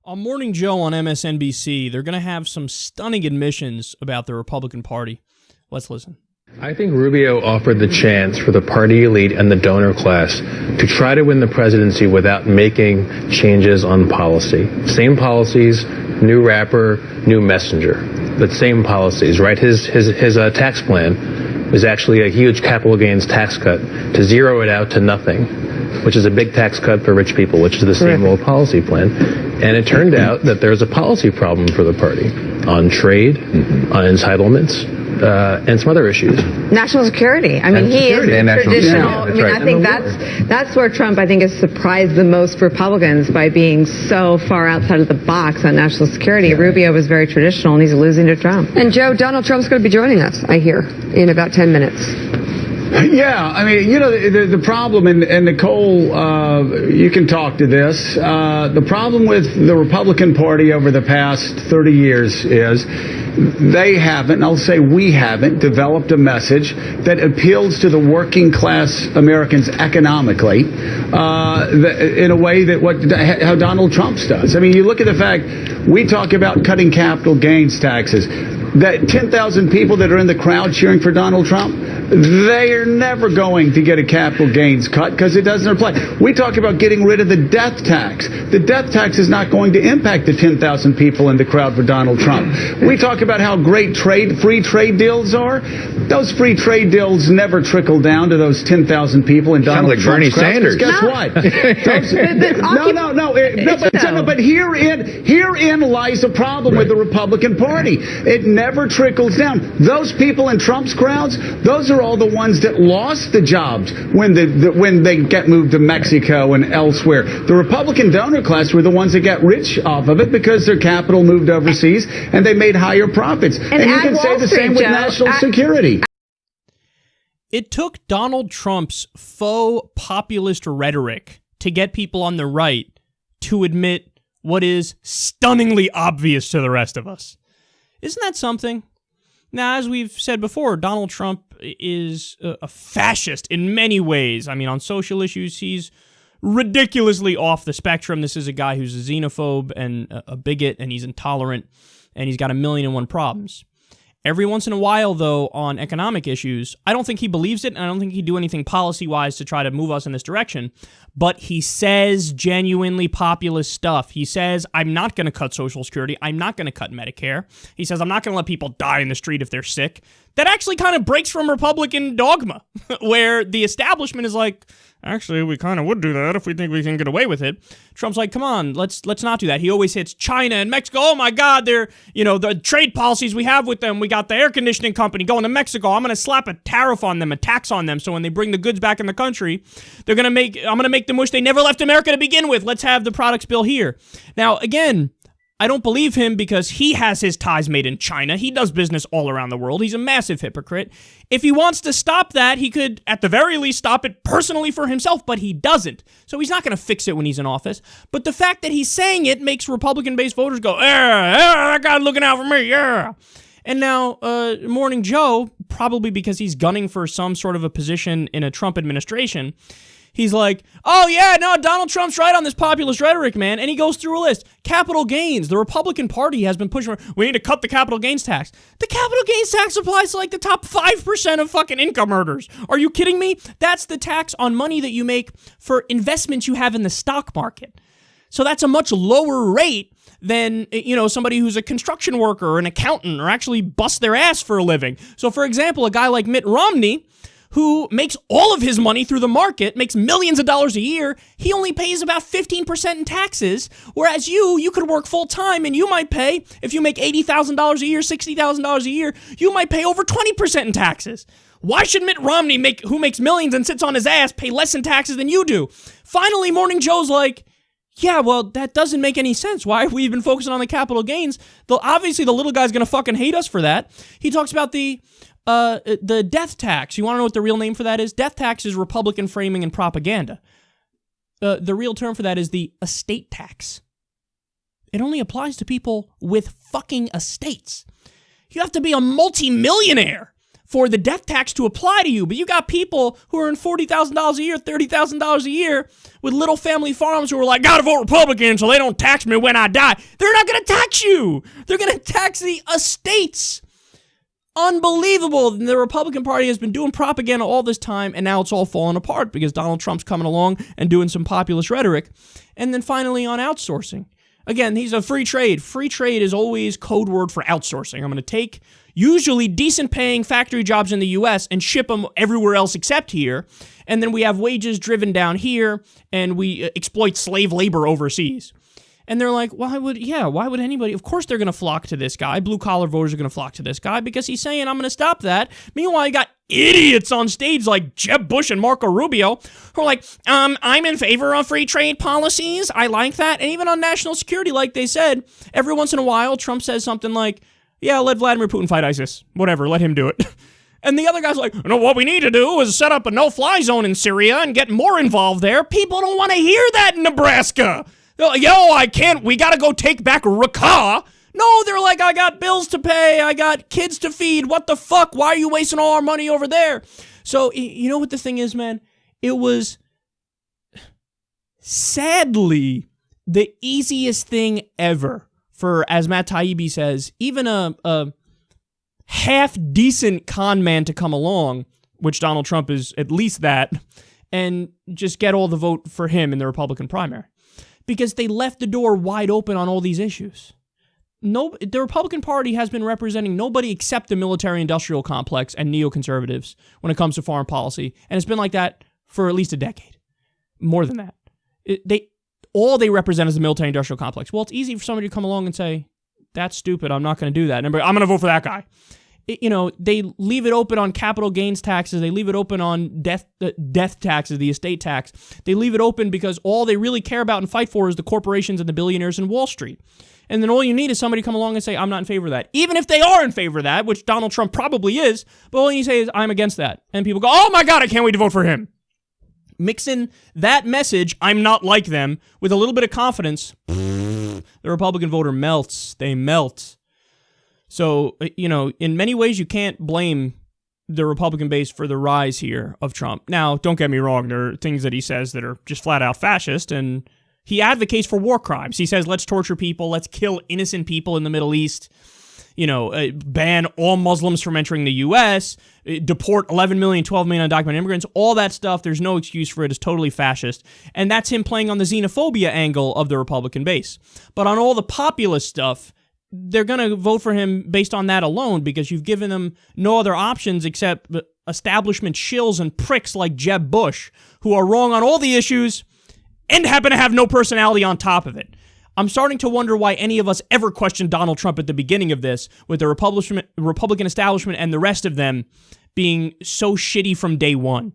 On Morning Joe on MSNBC, they're going to have some stunning admissions about the Republican Party. Let's listen. I think Rubio offered the chance for the party elite and the donor class to try to win the presidency without making changes on policy. Same policies, new wrapper, new messenger, but same policies, right? His tax plan was actually a huge capital gains tax cut to zero it out to nothing, which is a big tax cut for rich people, which is the same old policy plan. And it turned out that there's a policy problem for the party on trade, on entitlements, and some other issues. National security. I mean, he is traditional. I mean, I think that's where Trump, I think, has surprised the most Republicans by being so far outside of the box on national security. Rubio was very traditional, and he's losing to Trump. And Joe, Donald Trump's going to be joining us, I hear, in about 10 minutes. Yeah, I mean, you know, the problem, and Nicole, you can talk to this, the problem with the Republican Party over the past 30 years is they haven't, I'll say we haven't, developed a message that appeals to the working class Americans economically in a way that how Donald Trump does. I mean, you look at the fact, we talk about cutting capital gains taxes. That 10,000 people that are in the crowd cheering for Donald Trump, they are never going to get a capital gains cut because it doesn't apply. We talk about getting rid of the death tax. The death tax is not going to impact the 10,000 people in the crowd for Donald Trump. We talk about how great free trade deals are. Those free trade deals never trickle down to those 10,000 people in Donald Trump's crowd. Sanders. Guess what? No. But herein lies the problem with the Republican Party. It never trickles down. Those people in Trump's crowds, those are all the ones that lost the jobs when they get moved to Mexico and elsewhere. The Republican donor class were the ones that got rich off of it because their capital moved overseas and they made higher profits. And you can say the same with national security. It took Donald Trump's faux populist rhetoric to get people on the right to admit what is stunningly obvious to the rest of us. Isn't that something? Now, as we've said before, Donald Trump is a fascist in many ways. I mean, on social issues, he's ridiculously off the spectrum. This is a guy who's a xenophobe and a bigot, and he's intolerant, and he's got 1,000,001 problems. Every once in a while, though, on economic issues, I don't think he believes it, and I don't think he'd do anything policy-wise to try to move us in this direction, but he says genuinely populist stuff. He says, I'm not going to cut Social Security. I'm not going to cut Medicare. He says, I'm not going to let people die in the street if they're sick. That actually kind of breaks from Republican dogma, where the establishment is like, actually, we kind of would do that if we think we can get away with it. Trump's like, come on, let's not do that. He always hits China and Mexico. Oh my God, they're, the trade policies we have with them. We got the air conditioning company going to Mexico. I'm going to slap a tariff on them, a tax on them. So when they bring the goods back in the country, I'm going to make them wish they never left America to begin with. Let's have the products built here. Now, again, I don't believe him because he has his ties made in China. He does business all around the world. He's a massive hypocrite. If he wants to stop that, he could, at the very least, stop it personally for himself, but he doesn't. So he's not going to fix it when he's in office. But the fact that he's saying it makes Republican-based voters go, that guy's looking out for me, yeah. And now, Morning Joe, probably because he's gunning for some sort of a position in a Trump administration, he's like, oh yeah, no, Donald Trump's right on this populist rhetoric, man. And he goes through a list. Capital gains. The Republican Party has been pushing for, we need to cut the capital gains tax. The capital gains tax applies to like the top 5% of fucking income earners. Are you kidding me? That's the tax on money that you make for investments you have in the stock market. So that's a much lower rate than, somebody who's a construction worker or an accountant or actually busts their ass for a living. So for example, a guy like Mitt Romney, who makes all of his money through the market, makes millions of dollars a year, he only pays about 15% in taxes, whereas you could work full-time and you might pay, if you make $80,000 a year, $60,000 a year, you might pay over 20% in taxes. Why should Mitt Romney, who makes millions and sits on his ass, pay less in taxes than you do? Finally, Morning Joe's like, yeah, well, that doesn't make any sense. Why have we even focusing on the capital gains? Obviously, the little guy's going to fucking hate us for that. He talks about the death tax. You want to know what the real name for that is? Death tax is Republican framing and propaganda. The real term for that is the estate tax. It only applies to people with fucking estates. You have to be a multimillionaire for the death tax to apply to you. But you got people who are in $40,000 a year, $30,000 a year with little family farms who are like, gotta vote Republican so they don't tax me when I die. They're not going to tax you. They're going to tax the estates. Unbelievable. The Republican Party has been doing propaganda all this time, and now it's all falling apart because Donald Trump's coming along and doing some populist rhetoric. And then finally on outsourcing. Again, he's a free trade. Free trade is always code word for outsourcing. I'm going to take usually decent paying factory jobs in the U.S. and ship them everywhere else except here. And then we have wages driven down here, and we exploit slave labor overseas. And they're like, why would anybody? Of course they're going to flock to this guy. Blue-collar voters are going to flock to this guy because he's saying, I'm going to stop that. Meanwhile, you got idiots on stage like Jeb Bush and Marco Rubio who are like, I'm in favor of free trade policies. I like that. And even on national security, like they said, every once in a while, Trump says something like, yeah, let Vladimir Putin fight ISIS. Whatever, let him do it. And the other guy's like, no, what we need to do is set up a no-fly zone in Syria and get more involved there. People don't want to hear that in Nebraska. They're like, I can't, we got to go take back Raqqa. No, they're like, I got bills to pay. I got kids to feed. What the fuck? Why are you wasting all our money over there? So, you know what the thing is, man? It was sadly the easiest thing ever for, as Matt Taibbi says, even a half-decent con man to come along, which Donald Trump is at least that, and just get all the vote for him in the Republican primary. Because they left the door wide open on all these issues. The Republican Party has been representing nobody except the military-industrial complex and neoconservatives when it comes to foreign policy, and it's been like that for at least a decade. More than that. All they represent is the military-industrial complex. Well, it's easy for somebody to come along and say, that's stupid, I'm not going to do that. And I'm going to vote for that guy. They leave it open on capital gains taxes. They leave it open on death taxes, the estate tax. They leave it open because all they really care about and fight for is the corporations and the billionaires in Wall Street. And then all you need is somebody to come along and say, I'm not in favor of that. Even if they are in favor of that, which Donald Trump probably is, but all you say is, I'm against that. And people go, oh my God, I can't wait to vote for him. Mix in that message, I'm not like them, with a little bit of confidence, the Republican voter melts. They melt. So, in many ways, you can't blame the Republican base for the rise here of Trump. Now, don't get me wrong. There are things that he says that are just flat out fascist, and he advocates for war crimes. He says, let's torture people. Let's kill innocent people in the Middle East. Ban all Muslims from entering the U.S., deport 11 million, 12 million undocumented immigrants, all that stuff. There's no excuse for it. It's totally fascist. And that's him playing on the xenophobia angle of the Republican base. But on all the populist stuff, they're going to vote for him based on that alone because you've given them no other options except establishment shills and pricks like Jeb Bush, who are wrong on all the issues and happen to have no personality on top of it. I'm starting to wonder why any of us ever questioned Donald Trump at the beginning of this, with the Republican establishment and the rest of them being so shitty from day one.